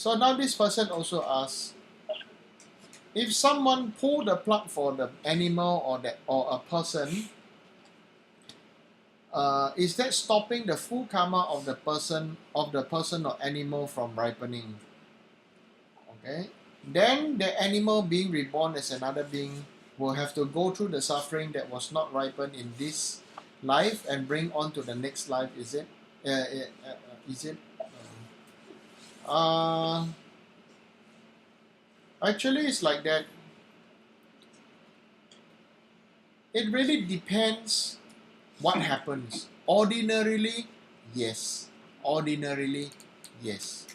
So now this person also asks, if someone pull the plug for the animal or a person, is that stopping the full karma of the person or animal from ripening? Okay. Then the animal being reborn as another being will have to go through the suffering that was not ripened in this life and bring on to the next life. Is it? Is it? Uh, Actually, it's like that. It really depends what happens. Ordinarily, yes. Ordinarily, yes.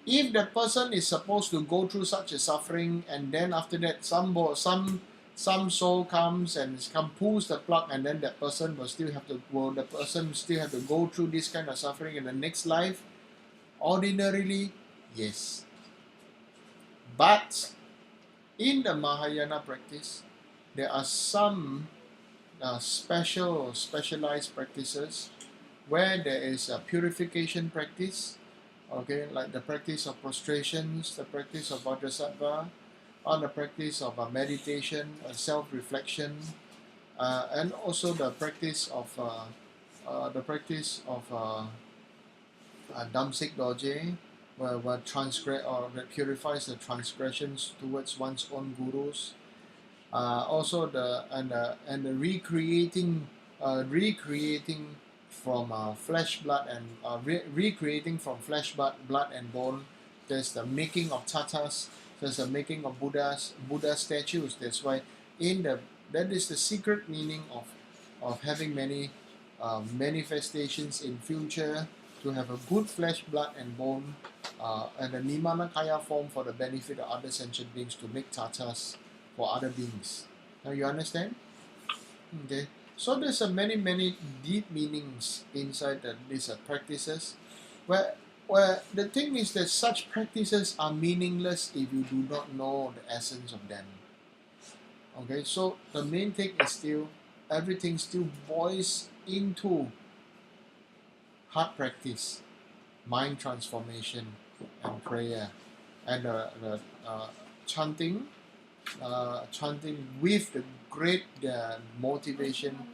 If the person is supposed to go through such a suffering, and then after that some soul comes and pulls the plug, and then that person the person still have to go through this kind of suffering in the next life. Ordinarily, yes. But in the Mahayana practice, there are some specialized practices where there is a purification practice, okay, like the practice of prostrations, the practice of Vajrasattva, or the practice of meditation, self-reflection, and also the practice of Damsik Doje, where that purifies the transgressions towards one's own gurus. Also the recreating from flesh, blood, and recreating from flesh, blood and bone. There's the making of tatas. There's the making of Buddha statues. That's why that is the secret meaning of having many manifestations in future, to have a good flesh, blood, and bone, and a Nimanakaya form for the benefit of other sentient beings, to make tatas for other beings. Now you understand? Okay. So there's many deep meanings inside these practices, where the thing is that such practices are meaningless if you do not know the essence of them. Okay, so the main thing is still, everything still boils into heart practice, mind transformation, and prayer, and chanting with the great motivation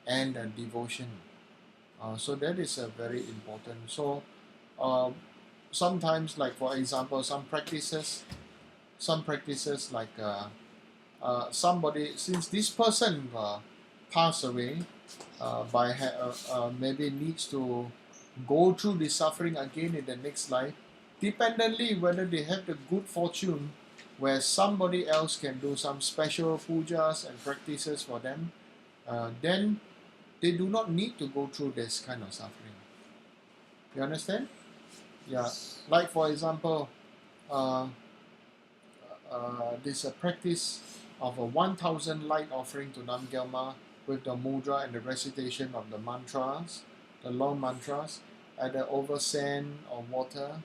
and devotion. So that is very important. So sometimes, like for example, some practices like somebody, since this person passed away, maybe needs to go through the suffering again in the next life, dependently whether they have the good fortune where somebody else can do some special pujas and practices for them, then they do not need to go through this kind of suffering. You understand? Yeah. Like for example, this practice of a 1,000 light offering to Namgyalma with the mudra and the recitation of the mantras, the long mantras, either over sand or water,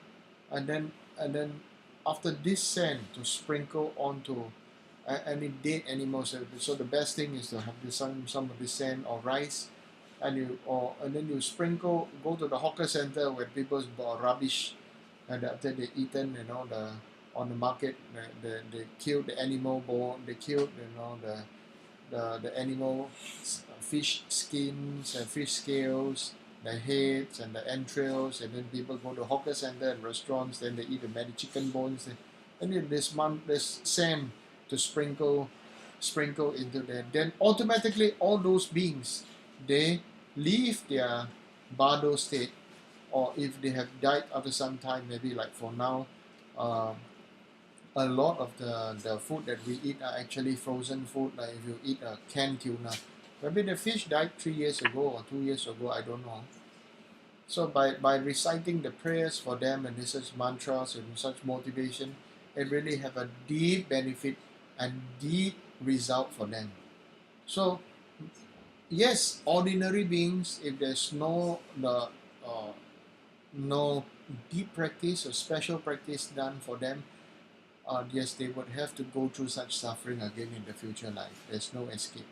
and then after this sand to sprinkle onto any dead animals. So the best thing is to have some of the sand or rice, and then you sprinkle. Go to the hawker center where people bought rubbish, and after they eaten, on the market, they killed the animal bone. They killed the animal fish skins and fish scales, the heads and the entrails, and then people go to hawker center and restaurants. Then they eat the chicken bones. And then this sand to sprinkle into there. Then automatically all those beings, they leave their bardo state, or if they have died after some time, maybe like for now, a lot of the food that we eat are actually frozen food. Like if you eat a canned tuna, maybe the fish died 3 years ago or 2 years ago, I don't know. So by reciting the prayers for them and such mantras and such motivation, it really have a deep benefit and deep result for them. So yes, ordinary beings, if there's no deep practice or special practice done for them, yes, they would have to go through such suffering again in the future life. There's no escape.